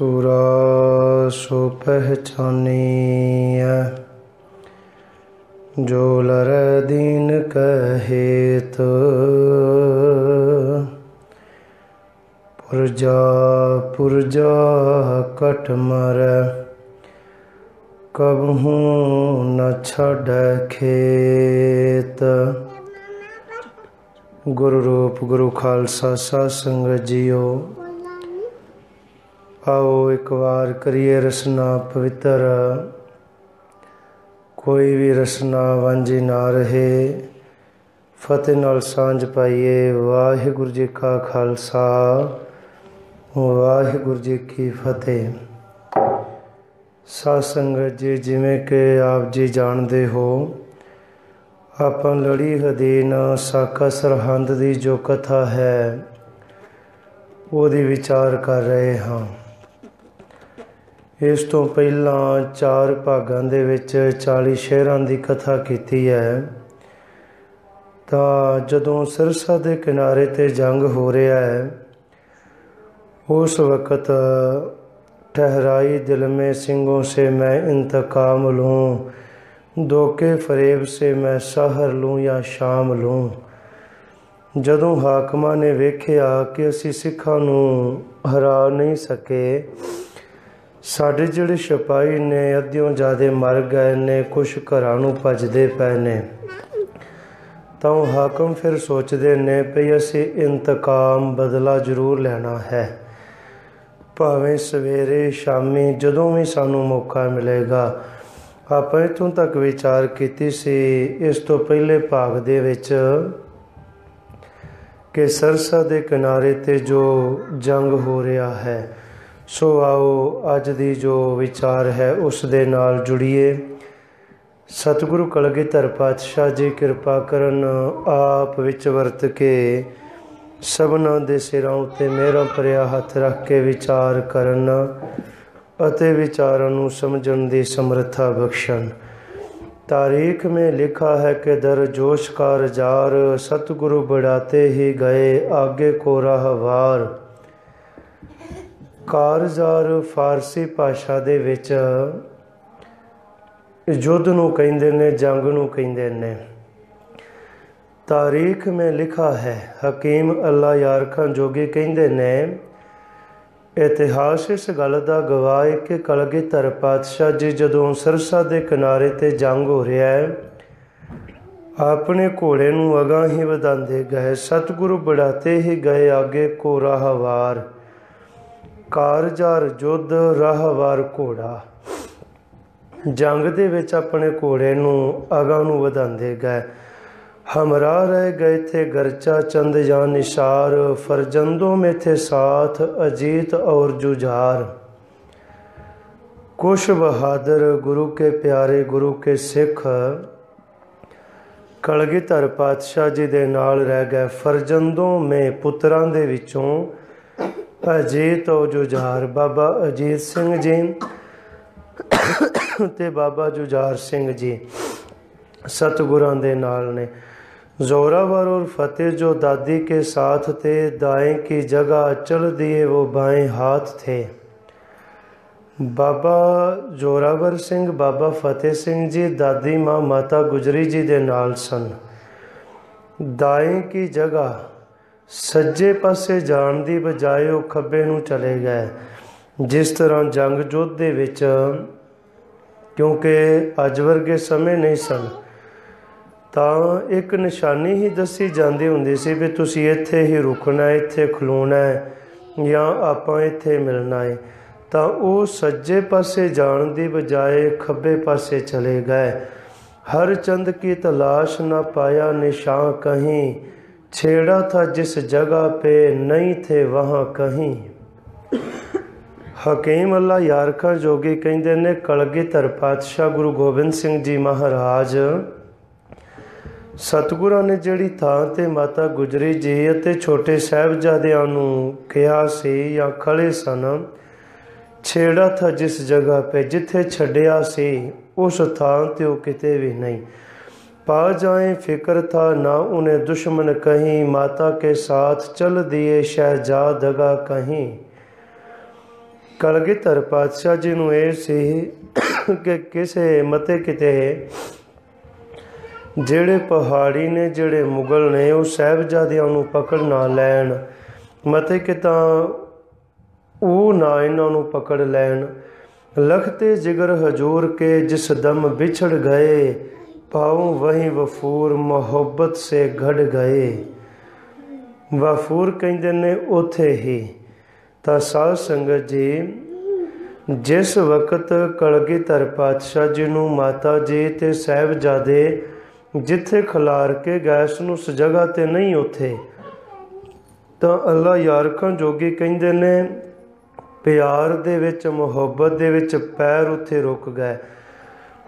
सूरा सो पहचानिया, जो लर दीन कहेत पुरजा पुरजा कट मर, कबहू न छड़ खेत। गुरु रूप गुरु खालसा साध संगत जीओ, आओ एक बार करिए रसना पवित्र, कोई भी रसना वांझी ना रहे। फतेह नाल सांझ पाइए। वाहिगुरु जी का खालसा, वाहिगुरु जी की फतेह। साध संगत जी, जिमें कि आप जी जानते हो, ਆਪਾਂ ਲੜੀ ਹਦੀਨ ਸਾਕਾ ਸਰਹੰਦ ਦੀ ਜੋ ਕਥਾ ਹੈ ਉਹਦੀ ਵਿਚਾਰ ਕਰ ਰਹੇ ਹਾਂ। ਇਸ ਤੋਂ ਪਹਿਲਾਂ 4 ਭਾਗਾਂ ਦੇ ਵਿੱਚ 40 ਸ਼ਹਿਰਾਂ ਦੀ ਕਥਾ ਕੀਤੀ ਹੈ। ਤਾਂ ਜਦੋਂ ਸਿਰਸਾ ਦੇ ਕਿਨਾਰੇ 'ਤੇ ਜੰਗ ਹੋ ਰਿਹਾ ਹੈ, ਉਸ ਵਕਤ ठहराई दिल में सिंगों से मैं इंतकाम लूँ, धोखे फरेब से मैं सहर लूँ या शाम लूँ। ਜਦੋਂ ਹਾਕਮਾਂ ਨੇ ਵੇਖਿਆ ਕਿ ਅਸੀਂ ਸਿੱਖਾਂ ਨੂੰ ਹਰਾ ਨਹੀਂ ਸਕੇ, ਸਾਡੇ ਜਿਹੜੇ ਸਿਪਾਹੀ ਨੇ ਅੱਧਿਓਂ ਜ਼ਿਆਦਾ ਮਰ ਗਏ ਨੇ, ਕੁਛ ਘਰਾਂ ਨੂੰ ਭੱਜਦੇ ਪਏ ਨੇ, ਤਾਂ ਉਹ ਹਾਕਮ ਫਿਰ ਸੋਚਦੇ ਨੇ ਵੀ ਅਸੀਂ ਇੰਤਕਾਮ ਬਦਲਾ ਜ਼ਰੂਰ ਲੈਣਾ ਹੈ, ਭਾਵੇਂ ਸਵੇਰੇ ਸ਼ਾਮੀ ਜਦੋਂ ਵੀ ਸਾਨੂੰ ਮੌਕਾ ਮਿਲੇਗਾ। ਆਪਾਂ ਇੱਥੋਂ ਤੱਕ ਵਿਚਾਰ ਕੀਤੀ ਸੀ ਇਸ ਤੋਂ ਪਹਿਲੇ ਭਾਗ ਦੇ ਵਿੱਚ ਕਿ ਸਰਸਾ ਦੇ ਕਿਨਾਰੇ 'ਤੇ ਜੋ ਜੰਗ ਹੋ ਰਿਹਾ ਹੈ। ਸੋ ਆਓ ਅੱਜ ਦੀ ਜੋ ਵਿਚਾਰ ਹੈ ਉਸ ਦੇ ਨਾਲ ਜੁੜੀਏ। ਸਤਿਗੁਰੂ ਕਲਗੀਧਰ ਪਾਤਸ਼ਾਹ ਜੀ ਕਿਰਪਾ ਕਰਨ, ਆਪ ਵਿੱਚ ਵਰਤ ਕੇ ਸਭਨਾਂ ਦੇ ਸਿਰਾਂ ਉੱਤੇ ਮੇਰਾ ਭਰਿਆ ਹੱਥ ਰੱਖ ਕੇ ਵਿਚਾਰ ਕਰਨ ਅਤੇ ਵਿਚਾਰਾਂ ਨੂੰ ਸਮਝਣ ਦੀ ਸਮਰੱਥਾ ਬਖਸ਼ਣ। तारीख में लिखा है कि दर जोश का रजार, सतगुरु बढ़ाते ही गए आगे को राहवार। कारजार फारसी भाषा ਦੇ ਵਿੱਚ युद्ध ਨੂੰ ਕਹਿੰਦੇ ਨੇ, ਜੰਗ ਨੂੰ ਕਹਿੰਦੇ ਨੇ। ਤਾਰੀਖ में लिखा है, हकीम अल्लाह यार खां जोगी ਕਹਿੰਦੇ ਨੇ, ਇਤਿਹਾਸ ਇਸ ਗੱਲ ਦਾ ਗਵਾਹ ਹੈ ਕਿ ਕਲਗੀਧਰ ਪਾਤਸ਼ਾਹ ਜੀ ਜਦੋਂ ਸਰਸਾ ਦੇ ਕਿਨਾਰੇ 'ਤੇ ਜੰਗ ਹੋ ਰਿਹਾ ਹੈ, ਆਪਣੇ ਘੋੜੇ ਨੂੰ ਅਗਾਂਹ ਹੀ ਵਧਾਉਂਦੇ ਗਏ। ਸਤਿਗੁਰੂ बढ़ाते ही गए आगे को राहवार। ਕਾਰਜਾਰ ਯੁੱਧ, ਰਾਹਵਾਰ ਘੋੜਾ। ਜੰਗ ਦੇ ਵਿੱਚ ਆਪਣੇ ਘੋੜੇ ਨੂੰ ਅਗਾਂਹ ਨੂੰ ਵਧਾਉਂਦੇ ਗਏ। हमरा रह गए थे गर्चा चंद या निशार, फरजंदों में थे साथ अजीत और जुझार। कुछ बहादुर गुरु के प्यारे, गुरु के सिख कलगीधर पातशाह जी दे नाल रह गए। फरजंदों में पुत्रां दे विचों अजीत और जुझार, बाबा अजीत सिंह जी ते बाबा जुझार सिंह जी सतगुरां दे नाल ने। जोरावर और फतेह जो दादी के साथ थे, दाएं की जगह चल दिए वो बाएं हाथ थे। बाबा जोरावर सिंह, बाबा फतेह सिंह जी दादी माँ माता गुजरी जी दे नाल सन। दाएं की जगह सज्जे पासे जाण दी बजाए वो खब्बे नूं चले गए। जिस तरह जंग युद्ध दे विच, क्योंकि अज वर्गे समय नहीं सन, ਤਾਂ ਇੱਕ ਨਿਸ਼ਾਨੀ ਹੀ ਦੱਸੀ ਜਾਂਦੀ ਹੁੰਦੀ ਸੀ ਵੀ ਤੁਸੀਂ ਇੱਥੇ ਹੀ ਰੁਕਣਾ, ਇੱਥੇ ਖਲੋਣਾ ਹੈ ਜਾਂ ਆਪਾਂ ਇੱਥੇ ਮਿਲਣਾ ਹੈ। ਤਾਂ ਉਹ ਸੱਜੇ ਪਾਸੇ ਜਾਣ ਦੀ ਬਜਾਏ ਖੱਬੇ ਪਾਸੇ ਚਲੇ ਗਏ। ਹਰ ਚੰਦ ਕੀ ਤਲਾਸ਼ ਨਾ ਪਾਇਆ ਨਿਸ਼ਾਨ ਕਹੀਂ, ਛੇੜਾ ਥਾ ਜਿਸ ਜਗ੍ਹਾ पे नहीं थे वहाँ कहीं। ਹਕੀਮ ਅੱਲਾ ਯਾਰ ਖਾਂ ਜੋਗੀ ਕਹਿੰਦੇ ਨੇ, ਕਲਗੀਧਰ ਪਾਤਸ਼ਾਹ ਗੁਰੂ ਗੋਬਿੰਦ ਸਿੰਘ ਜੀ ਮਹਾਰਾਜ ਸਤਿਗੁਰਾਂ ਨੇ ਜਿਹੜੀ ਥਾਂ 'ਤੇ ਮਾਤਾ ਗੁਜਰੀ ਜੀ ਅਤੇ ਛੋਟੇ ਸਾਹਿਬਜ਼ਾਦਿਆਂ ਨੂੰ ਕਿਹਾ ਸੀ ਜਾਂ ਖੜ੍ਹੇ ਸਨ, ਛੇੜਾ ਥਾ ਜਿਸ ਜਗ੍ਹਾ 'ਤੇ, ਜਿੱਥੇ ਛੱਡਿਆ ਸੀ ਉਸ ਥਾਂ 'ਤੇ ਉਹ ਕਿਤੇ ਵੀ ਨਹੀਂ। पा जाए फिक्र था ना उन्हें दुश्मन कहीं, माता के साथ चल दिए शहजादगा कहीं। कलगीधर पातशाह जी नूं ਇਹ ਸੀ कि किसे मते किते ਜਿਹੜੇ ਪਹਾੜੀ ਨੇ ਜਿਹੜੇ ਮੁਗਲ ਨੇ ਉਹ ਸਾਹਿਬਜ਼ਾਦਿਆਂ ਨੂੰ ਪਕੜ ਨਾ ਲੈਣ, ਮਤੇ ਕਿ ਤਾਂ ਉਹ ਨਾ ਇਹਨਾਂ ਨੂੰ ਪਕੜ ਲੈਣ। लखते जिगर हजूर के जिस दम बिछड़ गए, पाऊँ वहीं वफूर मोहब्बत से घड़ गए। वफूर कहते ने उथे ही। ਤਾਂ ਸਾਧ ਸੰਗਤ ਜੀ ਜਿਸ ਵਕਤ ਕਲਗੀਧਰ ਪਾਤਸ਼ਾਹ ਜੀ ਨੂੰ ਮਾਤਾ ਜੀ ਤੇ ਸਾਹਿਬਜ਼ਾਦੇ ਜਿੱਥੇ ਖਿਲਾਰ ਕੇ ਗਏ ਸਨ ਉਸ ਜਗ੍ਹਾ ਤੇ ਨਹੀਂ ਉੱਥੇ, ਤਾਂ ਅੱਲਾ ਯਾਰਖਾਂ ਜੋਗੀ ਕਹਿੰਦੇ ਨੇ ਪਿਆਰ ਦੇ ਵਿੱਚ ਮੁਹੱਬਤ ਦੇ ਵਿੱਚ ਪੈਰ ਉੱਥੇ ਰੁਕ ਗਏ।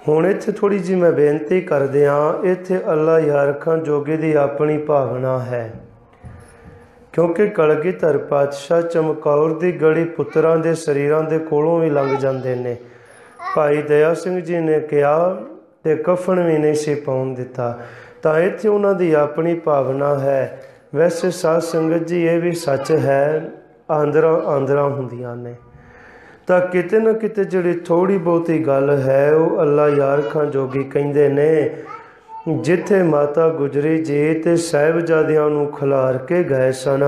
ਹੁਣ ਇੱਥੇ ਥੋੜ੍ਹੀ ਜਿਹੀ ਮੈਂ ਬੇਨਤੀ ਕਰਦੇ ਹਾਂ, ਇੱਥੇ ਅੱਲਾ ਯਾਰਖਾਂ ਜੋਗੀ ਦੀ ਆਪਣੀ ਭਾਵਨਾ ਹੈ, ਕਿਉਂਕਿ ਕਲਗੀਧਰ ਪਾਤਸ਼ਾਹ ਚਮਕੌਰ ਦੀ ਗੜੀ ਪੁੱਤਰਾਂ ਦੇ ਸਰੀਰਾਂ ਦੇ ਕੋਲੋਂ ਵੀ ਲੰਘ ਜਾਂਦੇ ਨੇ। ਭਾਈ ਦਇਆ ਸਿੰਘ ਜੀ ਨੇ ਕਿਹਾ ਤੇ ਕਫਨ ਵੀ ਨਹੀਂ ਸੀ ਪਾਉਣ ਦਿੱਤਾ, ਤਾਂ ਇੱਥੇ ਉਹਨਾਂ ਦੀ ਆਪਣੀ ਭਾਵਨਾ ਹੈ। ਵੈਸੇ ਸਾਧ ਸੰਗਤ ਜੀ ਇਹ ਵੀ ਸੱਚ ਹੈ, ਆਂਦਰਾਂ ਹੁੰਦੀਆਂ ਨੇ, ਤਾਂ ਕਿਤੇ ਨਾ ਕਿਤੇ ਜਿਹੜੀ ਥੋੜ੍ਹੀ ਬਹੁਤੀ ਗੱਲ ਹੈ ਉਹ ਅੱਲਾ ਯਾਰਖਾਂ ਜੋਗੀ ਕਹਿੰਦੇ ਨੇ ਜਿੱਥੇ ਮਾਤਾ ਗੁਜਰੀ ਜੀ ਤੇ ਸਾਹਿਬਜ਼ਾਦਿਆਂ ਨੂੰ ਖਿਲਾਰ ਕੇ ਗਏ ਸਨ,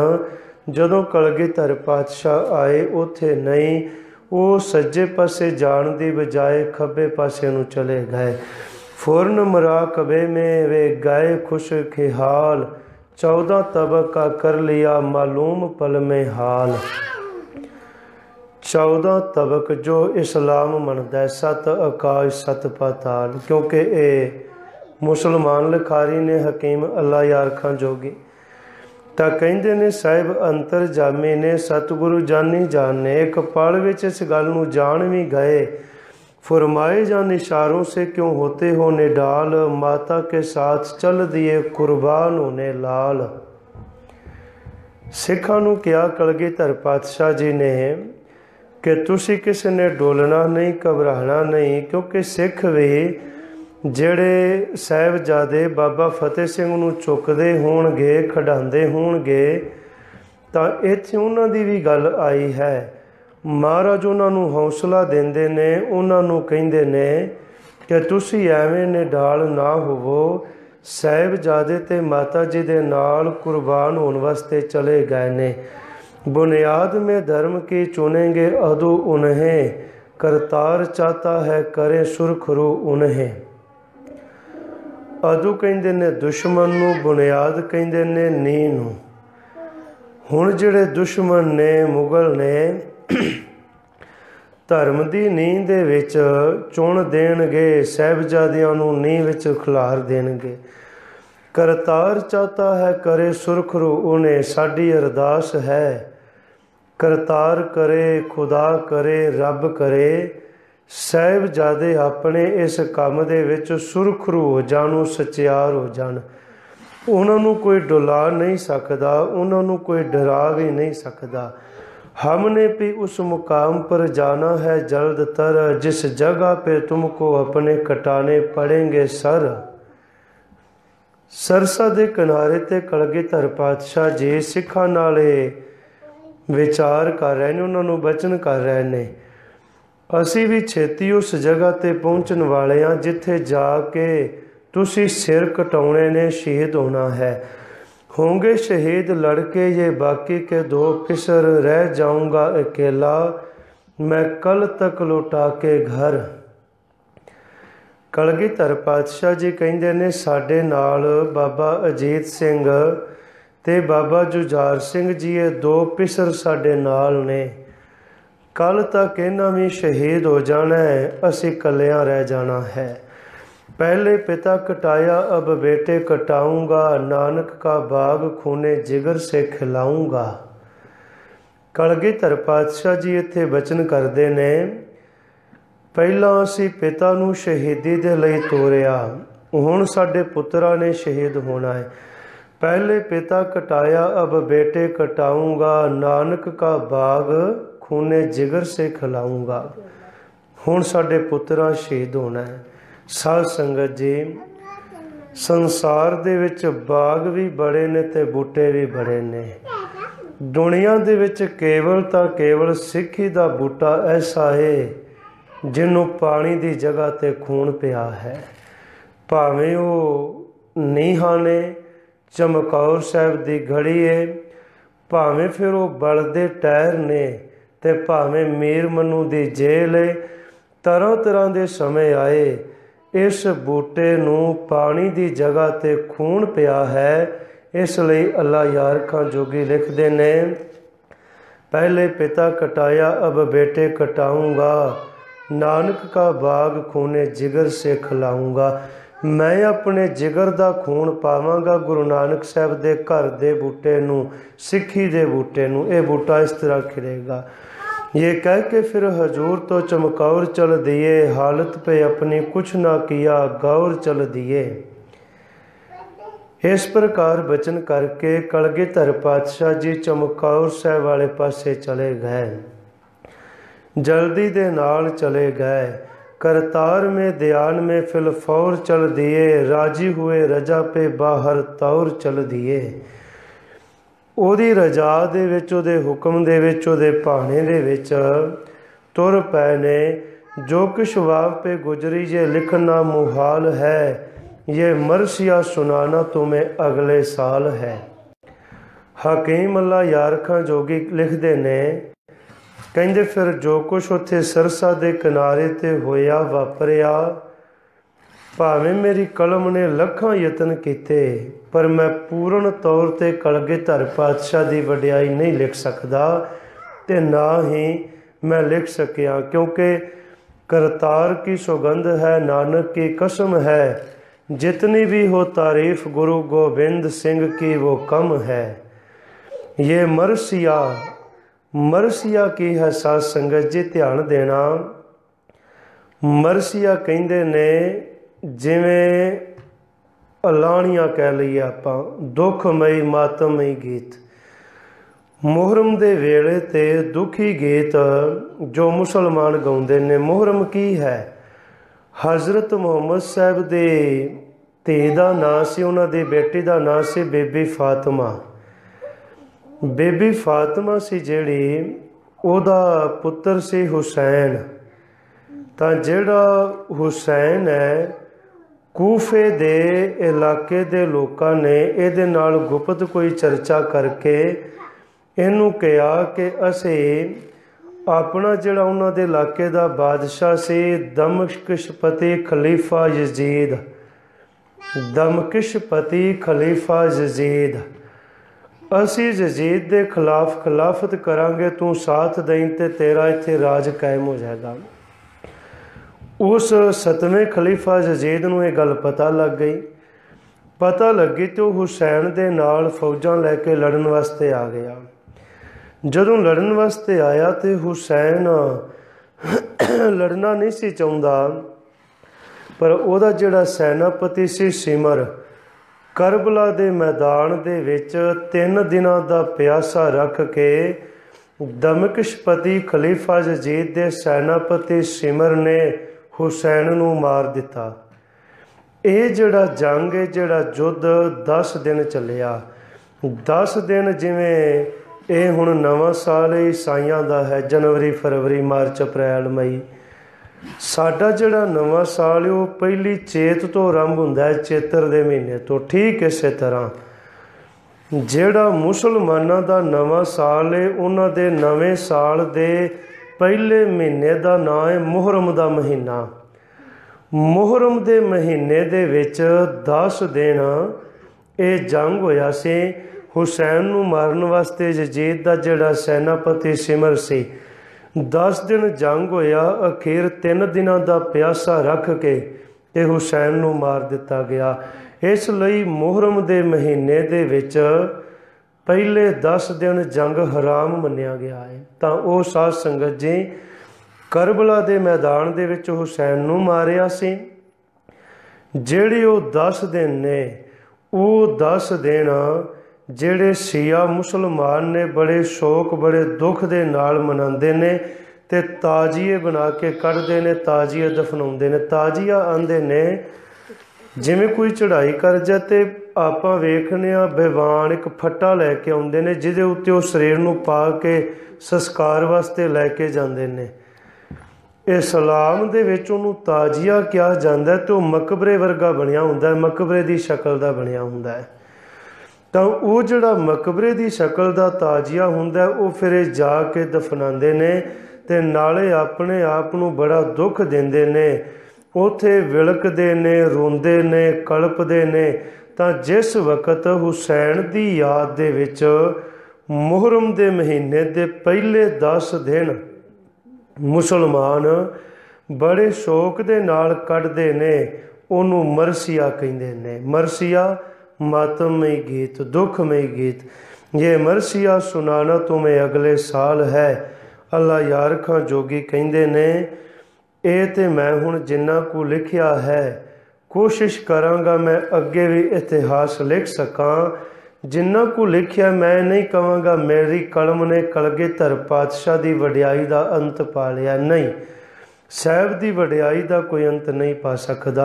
ਜਦੋਂ ਕਲਗੀਧਰ ਪਾਤਸ਼ਾਹ ਆਏ ਉੱਥੇ ਨਹੀਂ, ਉਹ ਸੱਜੇ ਪਾਸੇ ਜਾਣ ਦੀ ਬਜਾਏ ਖੱਬੇ ਪਾਸੇ ਨੂੰ ਚਲੇ ਗਏ। ਫੁਰਨ ਮੁਰਾਕਬੇ में वे गए खुश ख्याल, 14 तबक का कर लिया मालूम पल में हाल। 14 तबक जो इस्लाम मनदा है, 7 आकाश 7 पाताल, क्योंकि ये मुसलमान लिखारी ने हकीम अल्लाह यारखां जोगी। ਤਾਂ ਕਹਿੰਦੇ ਨੇ ਸਾਹਿਬ ਅੰਤਰ ਜਾਮੇ ਨੇ ਸਤਿਗੁਰੂ ਜਾਨੀ ਜਾਣੇ, एक पल ਵਿੱਚ इस गल ਨੂੰ जान भी गए। फरमाए जान इशारों से क्यों होते हो निडाल, माता के साथ चल दिए कुर्बान होने लाल। सिखा नूं किया कलगीधर पातशाह जी ने कि तुसी किसी ने डोलना नहीं, घबराना नहीं, क्योंकि सिख भी ਜਿਹੜੇ ਸਾਹਿਬਜ਼ਾਦੇ ਬਾਬਾ ਫਤਿਹ ਸਿੰਘ ਨੂੰ ਚੁੱਕਦੇ ਹੋਣਗੇ, ਖਿਡਾਉਂਦੇ ਹੋਣਗੇ, ਤਾਂ ਇੱਥੇ ਉਹਨਾਂ ਦੀ ਵੀ ਗੱਲ ਆਈ ਹੈ। ਮਹਾਰਾਜ ਉਹਨਾਂ ਨੂੰ ਹੌਸਲਾ ਦਿੰਦੇ ਨੇ, ਉਹਨਾਂ ਨੂੰ ਕਹਿੰਦੇ ਨੇ ਕਿ ਤੁਸੀਂ ਐਵੇਂ ਨਿਡਾਲ ਨਾ ਹੋਵੋ, ਸਾਹਿਬਜ਼ਾਦੇ ਤੇ ਮਾਤਾ ਜੀ ਦੇ ਨਾਲ ਕੁਰਬਾਨ ਹੋਣ ਵਾਸਤੇ ਚਲੇ ਗਏ ਨੇ। ਬੁਨਿਆਦ में धर्म की चुनेंगे अदू उन्हें, करतार चाहता है करे सुरखरू उन्हें। अदू ਕਹਿੰਦੇ ਨੇ ਦੁਸ਼ਮਣ ਨੂੰ, ਬੁਨਿਆਦ ਕਹਿੰਦੇ ਨੇ ਨੀਂਹ ਨੂੰ। ਹੁਣ ਜਿਹੜੇ ਦੁਸ਼ਮਣ ਨੇ, ਮੁਗਲ ਨੇ, ਧਰਮ ਦੀ ਨੀਂਹ ਦੇ ਵਿੱਚ ਚੁਣ ਦੇਣਗੇ, ਸਾਹਿਬਜ਼ਾਦਿਆਂ ਨੂੰ ਨੀਂਹ ਵਿੱਚ ਖਿਲਾਰ ਦੇਣਗੇ। ਕਰਤਾਰ ਚਾਹਤਾ ਹੈ ਕਰੇ ਸੁਰਖਰੂ ਉਹਨੇ, ਸਾਡੀ ਅਰਦਾਸ ਹੈ ਕਰਤਾਰ ਕਰੇ, ਖੁਦਾ ਕਰੇ, ਰੱਬ ਕਰੇ, ਸਾਹਿਬਜ਼ਾਦੇ ਆਪਣੇ ਇਸ ਕੰਮ ਦੇ ਵਿੱਚ ਸੁਰਖਰੂ ਹੋ ਜਾਣ, ਸਚਿਆਰ ਹੋ ਜਾਣ। ਉਹਨਾਂ ਨੂੰ ਕੋਈ ਡੁਲਾ ਨਹੀਂ ਸਕਦਾ, ਉਹਨਾਂ ਨੂੰ ਕੋਈ ਡਰਾ ਵੀ ਨਹੀਂ ਸਕਦਾ। हमने भी उस मुकाम पर जाना है जल्द तर, जिस जगह पे तुमको अपने कटाने पड़ेंगे सर। सरसा ਦੇ ਕਿਨਾਰੇ ਤੇ ਕਲਗੀਧਰ ਪਾਤਸ਼ਾਹ ਜੀ ਸਿੱਖਾਂ ਨਾਲ ਵਿਚਾਰ ਕਰ ਰਹੇ ਨੇ, ਉਹਨਾਂ ਨੂੰ ਬਚਨ ਕਰ ਰਹੇ ਨੇ। ਅਸੀਂ ਵੀ ਛੇਤੀ ਉਸ ਜਗ੍ਹਾ ਤੇ ਪਹੁੰਚਣ ਵਾਲੇ ਹਾਂ ਜਿੱਥੇ ਜਾ ਕੇ ਤੁਸੀਂ ਸਿਰ ਕਟਾਉਣੇ ਨੇ, ਸ਼ਹੀਦ ਹੋਣਾ ਹੈ। होंगे शहीद लड़के ये बाकी के दो फिसर, रह जाऊंगा अकेला मैं कल तक लौटा के घर। कलगीधर पातशाह जी कहते ने साडे नाल बाबा अजीत सिंह ते बाबा जुझार सिंह जी ये दो फिसर साडे नाल ने, कल तक इन्हां भी शहीद हो जाना है, असी कलियां रह जाना है। पहले पिता कटाया अब बेटे कटाऊंगा, नानक का बाग खूने जिगर से खिलाऊंगा। कलगीधर पातशाह जी इत्थे बचन करते ने, पहला असी पिता नूं शहीदी दे लई तोरिया, हुण साडे पुत्तरां ने शहीद होना है। पहले पिता कटाया अब बेटे कटाऊंगा, नानक का बाग खूने जिगर से खिलाऊंगा। हुण साडे पुत्तरां शहीद होना है। साध संगत जी संसार दे विच बाग भी बड़े ने ते बूटे भी बड़े ने, दुनिया दे विच केवल तां केवल सिੱਖੀ ਦਾ बूटा ऐसा है जिन्हों पानी की जगह ते खून पिया है। भावें वो नीहां ने चमकौर साहब की घड़ी है, भावें फिर वो बलदे टायर ने, ते भावें मीर मनु की जेल है। तरह तरह के समय आए, इस बूटे नूं पानी की जगह ते खून पिया है। इसलिए अल्लाह यार खां जोगी लिखते ने, पहले पिता कटाया अब बेटे कटाऊंगा, नानक का बाग खूने जिगर से खिलाऊंगा। मैं अपने जिगर का खून पावांगा गुरु नानक साहब के घर के बूटे नूं, सिੱਖੀ दे बूटे नूं। ये बूटा इस तरह खिलेगा। ये कह के फिर हजूर तो चमकौर चल दिए, हालत पे अपनी कुछ ना किया गौर चल दिए। इस प्रकार बचन करके कलगीधर पातशाह जी चमकौर साहब वाले पासे चले गए, जल्दी दे नाल चले गए। करतार में ध्यान में फिलफौर चल दिए, राजी हुए रजा पे बाहर तौर चल दिए। ओदी रजा दे विच, ओदे हुक्म दे विच, ओदे भाणे दे विच तुर पै ने। जो कुछ वाव पे गुजरी ये लिखना मुहाल है, ये मरसिया सुनाना तुम्हें अगले साल है। हकीम अल्लाह यार खां जोगी लिखते ने, कहते फिर जो कुछ उत्थे सरसा दे किनारे ते होया वापरिया, भावें मेरी कलम ने लखां यतन किते, पर मैं पूर्ण तौर ते कलगीधर पातशाह की वडियाई नहीं लिख सकता, ते ना ही मैं लिख सकिया, क्योंकि करतार की सौगंध है, नानक की कसम है, जितनी भी हो तारीफ गुरु गोबिंद सिंह की वो कम है। ये मरसिया, मरसिया की है साध संगत जी, ध्यान देना। मरसिया कहते ने जिमें अलाणियाँ कह लीए आपां, दुखमई मातमई गीत। मुहर्रम दे वेले ते दुखी गीत जो मुसलमान गाउंदे ने। मुहर्रम की है? हज़रत मुहम्मद साहब दे धी दा नाम सी, उन्हां दी बेटी दा नाम सी बेबी फातिमा। बेबी फातिमा सी जिहड़ी, ओदा पुत्र सी हुसैन। तां जिहड़ा हुसैन है, कूफे दे इलाके दे लोकां ने इहदे नाल गुप्त कोई चर्चा करके इहनूं कहा कि असीं अपना जिहड़ा उन्हां दे इलाके दा बादशाह सी दमश्कपति खलीफा यजीद, दमश्कपति खलीफा यजीद, असी यजीद के खिलाफ खिलाफत करांगे, तू साथ दें ते तेरा इत्थे राज कायम हो जाएगा। उस 7वें खलीफा यजीद नूं ये गल पता लग गई। पता लगी तो हुसैन दे नाल फौजां लैके लड़न वास्ते आ गया। जदों लड़न वास्ते आया तो हुसैन लड़ना नहीं सी चाहुंदा, पर ओदा जिहड़ा सैनापति सी सिमर, करबला दे मैदान दे विच 3 दिनां दा प्यासा रख के दमश्कपति खलीफा यजीद दे सैनापति सिमर ने हुसैन नूं मार दिता। ये जिहड़ा जंग है, जिहड़ा युद्ध 10 दिन चलिया। 10 दिन जिवें ये हुण नवां साल ईसाइयां दा है, जनवरी फरवरी मार्च अप्रैल मई। साडा जिहड़ा नवां साल है वो पहली चेत तो आरंभ हुंदा है, चेतर दे महीने तो। ठीक इस तरह जिहड़ा मुसलमानां दा नवां साल है, उन्हां दे नवें साल दे पहले महीने दा नाम है मुहर्रम दा महीना। मुहर्रम दे महीने दे विच 10 दिन ये जंग होया सी। हुसैन नूं मारन वास्ते यजीद दा जिहड़ा सैनापति सिमर सी, 10 दिन जंग होया। अखीर 3 दिनां दा प्यासा रख के ते हुसैन नूं मार दिता गया। इसलिए मुहर्रम दे महीने दे विच पहले 10 दिन जंग हराम मन्निया गया है। तां ओह साध संगत जी करबला दे मैदान दे विच हुसैन नूं मारिया सी। जिहड़े ओह 10 दिन ने, ओह 10 दिन जिहड़े शिया मुसलमान ने बड़े शौक बड़े दुख दे नाल मनाते ने ते ताजिए बना के कढ़ते ने, ताजिए दफनाउंदे ने। ताजिया आंदे ने जिवें कोई चढ़ाई कर जाए ते ਆਪਾਂ ਵੇਖਦੇ ਹਾਂ ਵਿਵਾਨ ਇੱਕ ਫੱਟਾ ਲੈ ਕੇ ਆਉਂਦੇ ਨੇ ਜਿਹਦੇ ਉੱਤੇ ਉਹ ਸਰੀਰ ਨੂੰ ਪਾ ਕੇ ਸੰਸਕਾਰ ਵਾਸਤੇ ਲੈ ਕੇ ਜਾਂਦੇ ਨੇ। ਇਸਲਾਮ ਦੇ ਵਿੱਚ ਉਹਨੂੰ ਤਾਜੀਆ ਕਿਹਾ ਜਾਂਦਾ ਅਤੇ ਉਹ ਮਕਬਰੇ ਵਰਗਾ ਬਣਿਆ ਹੁੰਦਾ, ਮਕਬਰੇ ਦੀ ਸ਼ਕਲ ਦਾ ਬਣਿਆ ਹੁੰਦਾ ਹੈ। ਤਾਂ ਉਹ ਜਿਹੜਾ ਮਕਬਰੇ ਦੀ ਸ਼ਕਲ ਦਾ ਤਾਜੀਆ ਹੁੰਦਾ ਉਹ ਫਿਰ ਇਹ ਜਾ ਕੇ ਦਫਨਾਉਂਦੇ ਨੇ ਅਤੇ ਨਾਲੇ ਆਪਣੇ ਆਪ ਨੂੰ ਬੜਾ ਦੁੱਖ ਦਿੰਦੇ ਨੇ, ਉੱਥੇ ਵਿਲਕਦੇ ਨੇ, ਰੋਂਦੇ ਨੇ, ਕਲਪਦੇ ਨੇ। ਤਾਂ ਜਿਸ ਵਕਤ ਹੁਸੈਨ ਦੀ ਯਾਦ ਦੇ ਵਿੱਚ ਮੁਹਰਮ ਦੇ ਮਹੀਨੇ ਦੇ ਪਹਿਲੇ 10 ਦਿਨ ਮੁਸਲਮਾਨ ਬੜੇ ਸ਼ੌਕ ਦੇ ਨਾਲ ਕੱਢਦੇ ਨੇ, ਉਹਨੂੰ ਮਰਸੀਆ ਕਹਿੰਦੇ ਨੇ। ਮਰਸੀਆ मातमयी गीत, दुखमयी गीत। ये मरसिया सुनाना तुम्हें अगले साल है। अल्लाह यार खां जोगी कहते ने ये तो मैं हुण जिन्ना को लिखिया है कोशिश करांगा मैं अगे भी इतिहास लिख सकां। जिन्ना को लिखिया मैं नहीं कहांगा मेरी कलम ने कलगीधर पातशाह की वडियाई का अंत पा लिया, नहीं। साहब की वडियाई का कोई अंत नहीं पा सकता।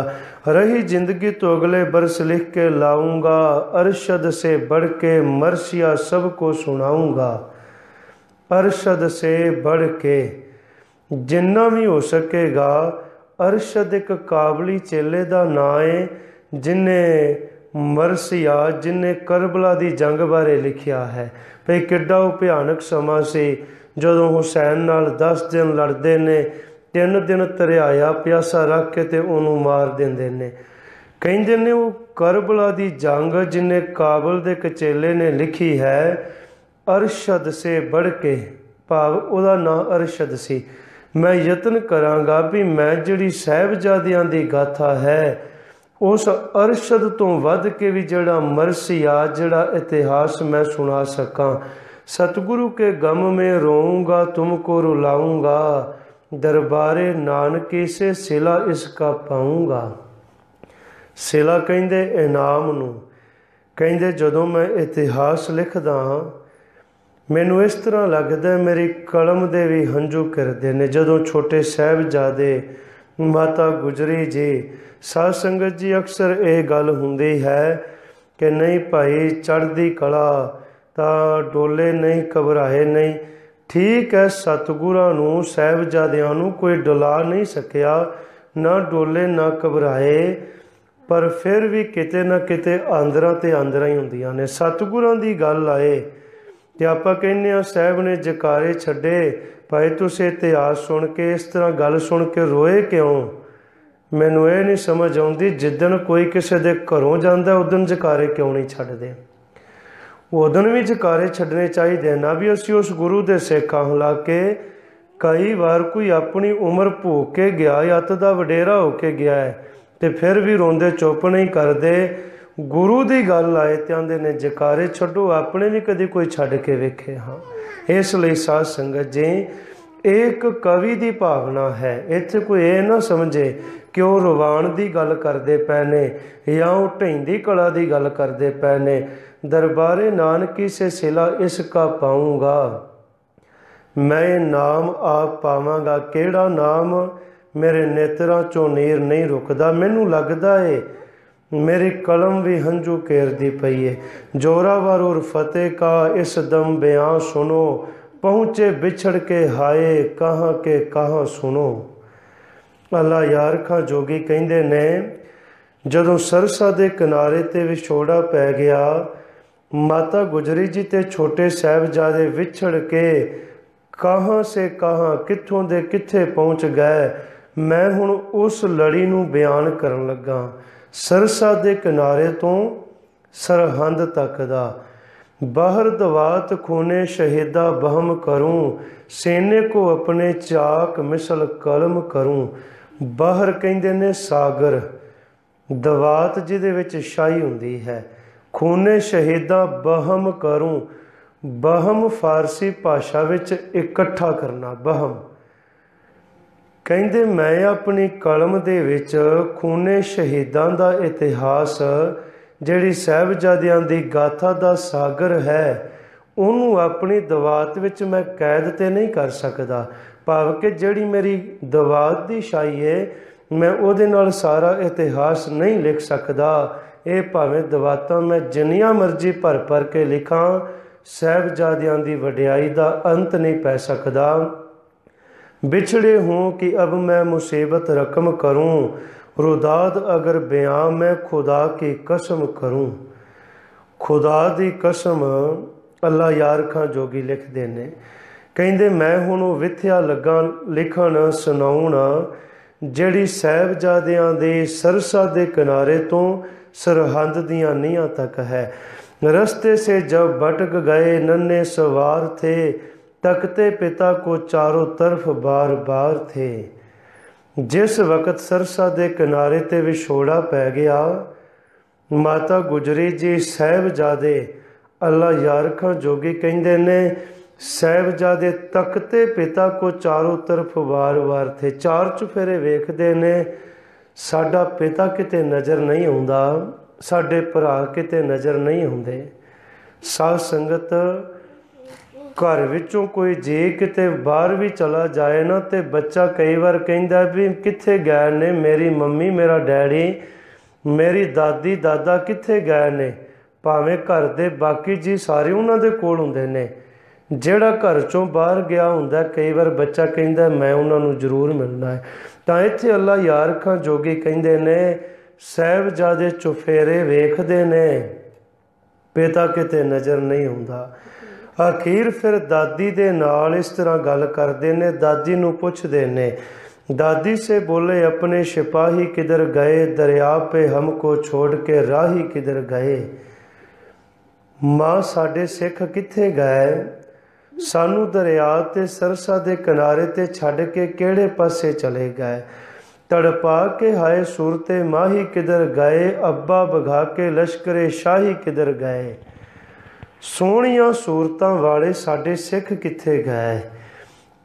रही जिंदगी तो अगले बरस लिख के लाऊंगा, अरशद से बढ़ के मरसिया सबको सुनाऊंगा। अरशद से बढ़ के जिन्ना भी हो सकेगा। अरशद एक काबली चेले का नाम है जिन्हें मरसिया, जिन्हें करबला की जंग बारे लिखिया है भई किड्डा भयानक समा से जदों हुसैन नाल 10 दिन लड़ते ने, 3 दिन तरियाया प्यासा रख के ते उन्होंने मार देंदे ने। कहते ने वो करबला की जंग जिन्हें काबल के कचेले ने लिखी है अरशद से बढ़ के, भाव उहदा नाम अरशद सी। मैं यतन करांगा भी मैं जिहड़ी साहिबजादियां दी गाथा है उस अरशद तो वध के भी जिहड़ा मरसिया जिहड़ा इतिहास मैं सुना सकां। सतगुरु के गम में रोऊंगा तुमको रुलाऊंगा, दरबारे नानकी से सिला इसका पाऊंगा। सिला कहंदे इनाम नूं। कहंदे जदों मैं इतिहास लिखदा मैनू इस तरह लगदा मेरी कलम दे भी हंझू करदे ने। जदों छोटे साहिबजादे माता गुजरी जी साध संगत जी अक्सर ये गल हुंदी है कि नहीं भाई चढ़दी कला तां डोले नहीं घबराए नहीं। ठीक है, सतगुरां नूं साहिबजादियां नूं कोई डुला नहीं सकिया, ना डोले ना घबराए, पर फिर भी किते ना किते आंदरां ते आंदरां ही हुंदियां ने। सतगुरां दी गल आए ते आपां कहने आ साहिब ने जकारे छड्डे, भाई तुसीं इतिहास सुन के इस तरह गल सुन के रोए क्यों? मैनूं ये नहीं समझ आउंदी जिद्दन कोई किसी दे घरों जांदा उदन जकारे क्यों नहीं छड्डदे? उदन भी जकारे छड्डने चाहिए ना भी असीं उस गुरु दे सिख हां। हालांकि कई बार कोई अपनी उम्र भोग के गया, अत दा वडेरा हो के गया है तो फिर भी रोंदे चुप नहीं करते। गुरु की गल आए तो आंदे ने जकारे छड्डो, अपने भी कभी कोई छड्ड के वेखे हाँ। इसलिए साध संगत जी एक कवि की भावना है, इत्थे कोई ये ना समझे कि वो रवान की गल करते पे ने या वो ढैंदी कला की गल करते पे ने। दरबारे नानकी से सिला इसका पाऊंगा, मैं नाम आप पावांगा। केड़ा नाम? मेरे नेत्रां चों नीर नहीं रुकदा। मैनू लगदा है मेरी कलम भी हंझू घेरदी पई है। जोरावर और फतेह का इस दम बयां सुनो, पहुँचे बिछड़ के हाय कहाँ के कहाँ सुनो। अल्लाह यार खां जोगी कहंदे ने जदों सरसा दे किनारे ते विछोड़ा पै गया, माता गुजरी जी ते छोटे साहिबजादे विछड़ के कहाँ से कहाँ कित्थों दे कित्थे पहुँच गए। मैं हुण उस लड़ी नूं बयान करन लगा। सरसा दे किनारे तो सरहंद तक दा बाहर दवात खूने शहीदा बहम करूं, सेने को अपने चाक मिसल कलम करूं। बाहर कहंदे ने सागर, दवात जिहदे विच शाही हुंदी है, खूने शहीदा बहम करूं। बहम फारसी भाषा विच इकट्ठा करना, बहम। कहंदे मैं अपनी कलम दे विच खूने शहीदां दा इतिहास जिहड़ी साहिबजादियां दी गाथा दा सागर है उन्होंने अपनी दवात विच मैं कैद ते नहीं कर सकदा। भाव कि जिहड़ी मेरी दवात दी शाही है मैं उहदे नाल सारा इतिहास नहीं लिख सकदा ये भावें दवातां मैं जिन्नियां मर्जी भर भर के लिखां, साहिबजादियां दी वडियाई दा अंत नहीं पै सकदा। बिछड़े हूँ कि अब मैं मुसीबत रकम करूँ, रुदाद अगर बयां मैं खुदा की कसम करूँ। खुदा दी कसम अल्लाह यार खां जोगी लिखदे ने, कहंदे मैं हुण विथया लगा लिखण सुनाउण, जिहड़ी साहिबजादियां दे सरसा दे किनारे तो सरहंद दियां नीहां तक है। रस्ते से जब भटक गए नन्हे सवार थे, तकते पिता को चारों तरफ बार बार थे। जिस वक्त सरसा दे किनारे ते विछोड़ा पै गया, माता गुजरी जी साहिबजादे अल्लाह यार खां जोगी कहंदे ने, साहिबजादे तकते पिता को चारों तरफ वार वार थे। चार चुफेरे वेखदे ने, साडा पिता किते नज़र नहीं आउंदा, साडे भरा किते नज़र नहीं आउंदे। साध संगत घर विचों कोई जे किते बाहर भी चला जाए ना, तो बच्चा कई बार कहंदा भी कित्थे गए ने मेरी मम्मी मेरा डैडी, मेरी दादी दादा कित्थे गए ने। भावें घर दे बाकी जी सारे उन्हां दे कोल हुंदे ने, जिहड़ा घर चों बाहर गया हुंदा कई बार बच्चा कहंदा मैं उन्हां नूं जरूर मिलना है। तां इत्थे अल्लाह यार खां जोगी कहंदे ने, साहिबजादे चुफेरे वेखदे ने, पिता किते नज़र नहीं आउंदा। अखीर फिर दादी दे नाल इस तरह गल करदे ने, दादी नूं पुछदे ने, दादी से बोले अपने सिपाही किधर गए, दरिया पे हमको छोड़ के राही किधर गए। माँ साडे सिख कित्थे गए, सानू दरिया ते सरसा दे किनारे ते छड्ड के किहड़े पासे चले गए। तड़पा के हाय सूरते माही किधर गए, अब्बा बघा के लश्करे शाही किधर गए। सोहणियां सूरतां वाले साडे सिख कित्थे गए।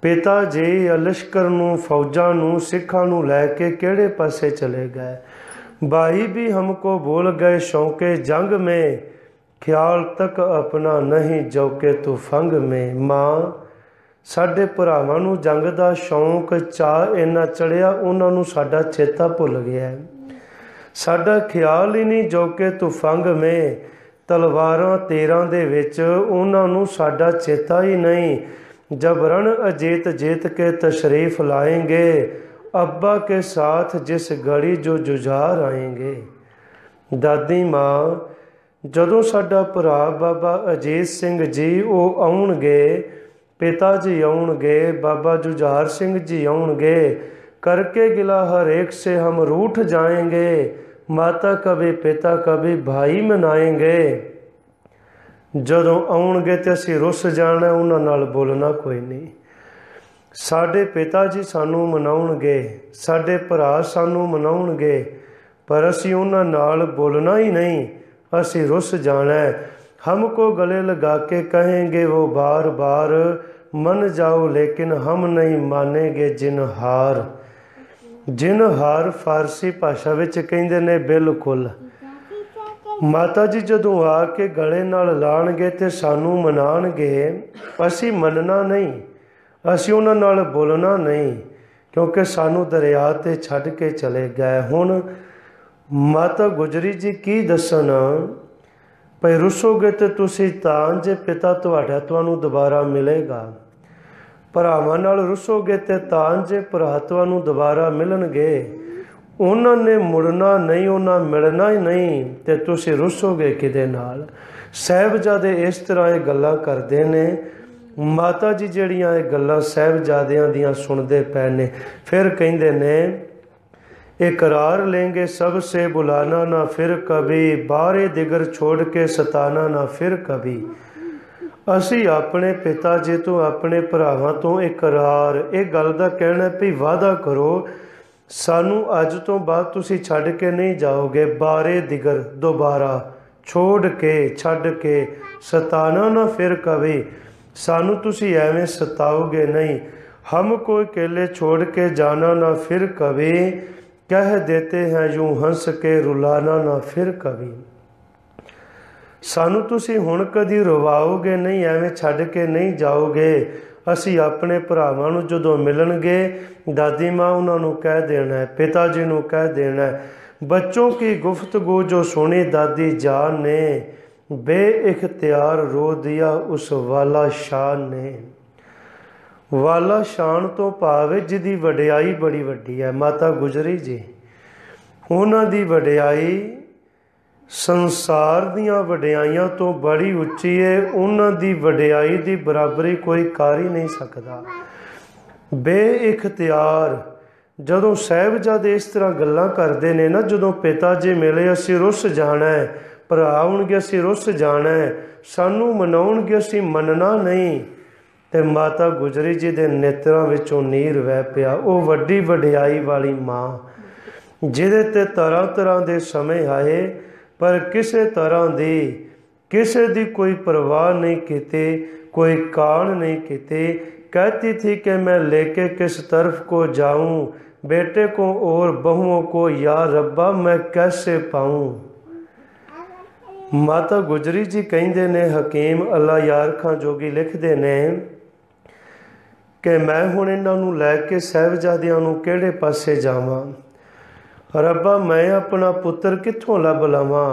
पिता जी लश्कर नूं फौजां नूं सिखां नूं लैके किहड़े पासे चले गए। भाई भी हमको भूल गए शौके जंग में, ख्याल तक अपना नहीं जो के तू फंग में। मां साडे भरावां नूं जंग दा शौक चाह इन्ना चढ़िया, उन्हां नूं साडा चेता भुल गया। साडा ख्याल ही नहीं जो के तू फंग में, तलवारां तीरां दे विच उन्हां नूं साडा चेता ही नहीं। जब रण अजेत जेत के तशरीफ लाएंगे, अब्बा के साथ जिस घड़ी जो जुझार आएंगे। दादी मां जदों साडा भरा बाबा अजीत सिंह जी वो आउणगे, पिता जी आउणगे, बाबा जुझार सिंह जी आउणगे, करके गिला हर एक से हम रूठ जाएंगे। माता कभी पिता कभी भाई मनाएंगे। जदों आउणगे ते असीं रुस जाना, उन्हां नाल बोलना कोई नहीं। साडे पिता जी सानू मनाउणगे, साडे भरा सानू मनाउणगे, पर असीं उन्हां नाल बोलना ही नहीं, असीं रुस जाना है। हमको गले लगा के कहेंगे वो बार बार, मन जाओ लेकिन हम नहीं मानेंगे जिन हार। जिन हार फारसी भाषा विच कहंदे ने बिल्कुल। माता जी जदों आके गले नाल लाणगे ते सानू मनाणगे, असीं मनना नहीं, असीं उन्हां नाल बोलना नहीं, क्योंकि सानू दरिया ते छड्ड के चले गए। हुण माता गुजरी जी की दसन, भई रुसोगे तो तुसीं तां जे पिता तुहाडा तुहानू दोबारा मिलेगा, भरावां नाल रुसोगे ते तां जे भरा तुहानू दोबारा मिलणगे। उन्हां ने मुड़ना नहीं, उन्हां मिलना ही नहीं, ते तुसीं रुसोगे किदे नाल। साहिबजादे इस तरह ये गल्लां करदे ने। माता जी जिहड़ियां ये गल्लां साहिबजादियां दियां सुणदे पए ने, फिर कहंदे ने, इकरार लेंगे सबसे बुलाना ना फिर कभी, बारे दिगर छोड़ के सताना ना फिर कभी। असी अपने पिता जी तो अपने भरावां तो इकरार ये गल दा कहना भी वादा करो, सानू अज तो बाद तुसी छड्ड के नहीं जाओगे। बारे दिगर दोबारा, छोड़ के छड्ड के, सताना ना फिर कभी, सानू तुसी एवें सताओगे नहीं। हमको अकेले छोड़ के जाना ना फिर कभी, कह देते हैं यूं हंस के रुलाना ना फिर कभी। सानू तुसी हुण कदी रुवाओगे नहीं, एवें छड्ड के नहीं जाओगे। असी अपने भरावां नूं जदों मिलणगे, दादी मां उन्हां नूं कह देना है, पिता जी नूं कह देना है, बच्चों की गुफ्तगू जो सुनी दादी जान ने, बेइख्तियार रो दिया उस वाला शान ने। वाला शान तो भाव जिहदी वडियाई बड़ी वड्डी है। माता गुजरी जी उन्हां दी वडियाई संसार दीआं वडियाइयां तो बड़ी उच्ची है। उन्हां दी वडियाई दी बराबरी कोई कर ही नहीं सकता। बेइख्तियार जदों साहिबजादे इस तरह गल्लां करदे ने ना, जदों पिता जी मिले असीं रुस जाना है, भरा आउणगे असीं रुस जाना है, सानू मनाउणगे असीं मनना नहीं, ते माता गुजरी जी दे नेत्रां विचों नीर वह पिया। वो वड्डी वडियाई वाली मां जिहदे ते तरह तरह दे समय आए, पर किसी तरह दी किसी दी कोई परवाह नहीं कीती, कोई कान नहीं कीती। कहती थी कि मैं लेके किस तरफ को जाऊं, बेटे को और बहुओं को या रब्बा मैं कैसे पाऊं। माता गुजरी जी कहिंदे ने, हकीम अल्लाह यार खां जोगी लिखदे ने कि मैं हुण इन्हां नूं लैके साहिबजादियां नूं किहड़े पासे जावां। रब्बा मैं अपना पुत्र कित्थों लभ लवां,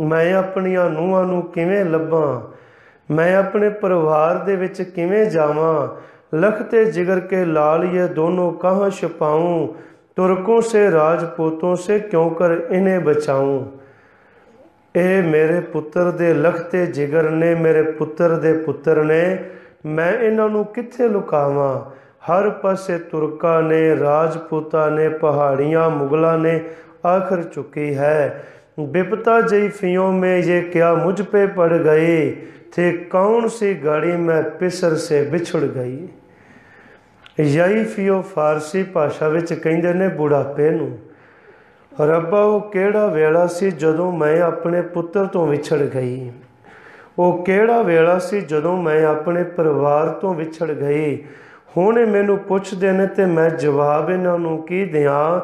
मैं अपनियां नूहां नूं किवें लभां, मैं अपने परिवार दे विच किवें जावां। लखते जिगर के लाल ये दोनों कहाँ छुपाऊं, तुर्कों से राजपूतों से क्यों कर इन्हें बचाऊं। ए मेरे पुत्र दे लखते जिगर ने, मेरे पुत्र दे पुत्र ने, मैं इन्हां नूं कित्थे लुकावां। हर पासे तुर्का ने, राजपूता ने, पहाड़ियाँ मुगलों ने आखिर चुकी है। विपता जईफियों में ये क्या मुझ पे पड़ गई थे, कौन सी गाड़ी में पिसर से बिछुड़ गई। याईफियो फारसी भाषा विच कहिंदे ने बुढ़ापे नूं। रब्बा वो केड़ा वेला सी जदों मैं अपने पुत्र तो विछड़ गई, वो केड़ा वेला सी जदों मैं अपने परिवार तो विछड़ गई। हुण मैनू पुछदे ने ते मैं जवाब इन्हां नूं की दियां,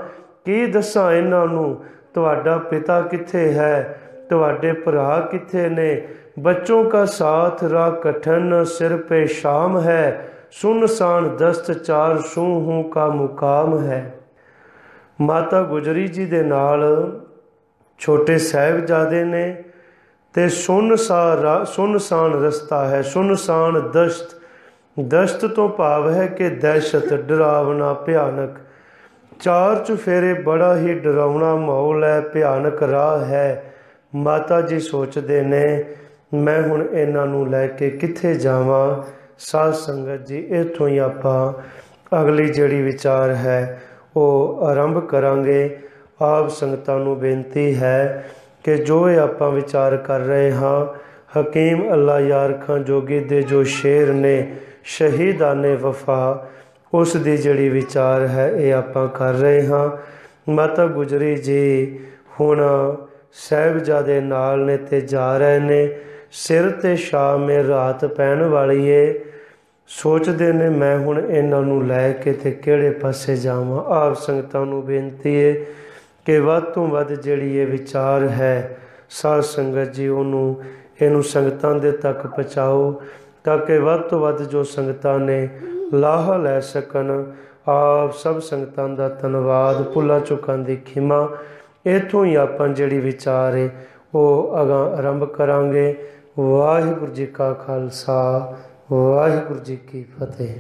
की दसां इन्हां नूं। तुहाडा पिता कित्थे है, तुहाडे भरा कित्थे ने। बच्चों का साथ राह कठिन, सिर पे शाम है, सुनसान दस्त चार सूहों का मुकाम है। माता गुजरी जी दे नाल छोटे साहिबजादे ने, ते सुनसान रस्ता है, सुनसान दस्त। दस्त तो भाव है कि दहशत, डरावना, भयानक। चार चुफेरे बड़ा ही डरावना माहौल है, भयानक राह है। माता जी सोचते ने मैं हुण इन्हां नूं लैके कित्थे जावां। साध संगत जी इत्थों ही आपां अगली जिहड़ी विचार है वो आरंभ करांगे। आप संगतां नूं बेनती है कि जो आपां विचार कर रहे हाँ, हकीम अल्लाह यार खां जोगी दे जो शेर ने, शहीदाने वफा, उस दी जिहड़ी विचार है ये आपां कर रहे हाँ। माता गुजरी जी हुण साहिबजादे नाल ने ते जा रहे ने, सिर ते शाम में रात पैण वाली है। सोचते ने मैं हुण इन्हां नूं लै के ते किहड़े पासे जावां। आप संगतां नूं बेनती है कि वध तो वध जिहड़ी ये विचार है साध संगत जी उहनूं इहनूं संगतां दे तक पहुँचाओ, ताकि वध तो वध जो संगतां ने लाहा लै सकन। आप सब संगतां दा धन्नवाद, भुलां चुकां दी खिमा। इत्थों ही आपां जिहड़ी विचार है वो अगां आरंभ करांगे। वाहिगुरू जी का खालसा, वाहिगुरू जी की फतेह।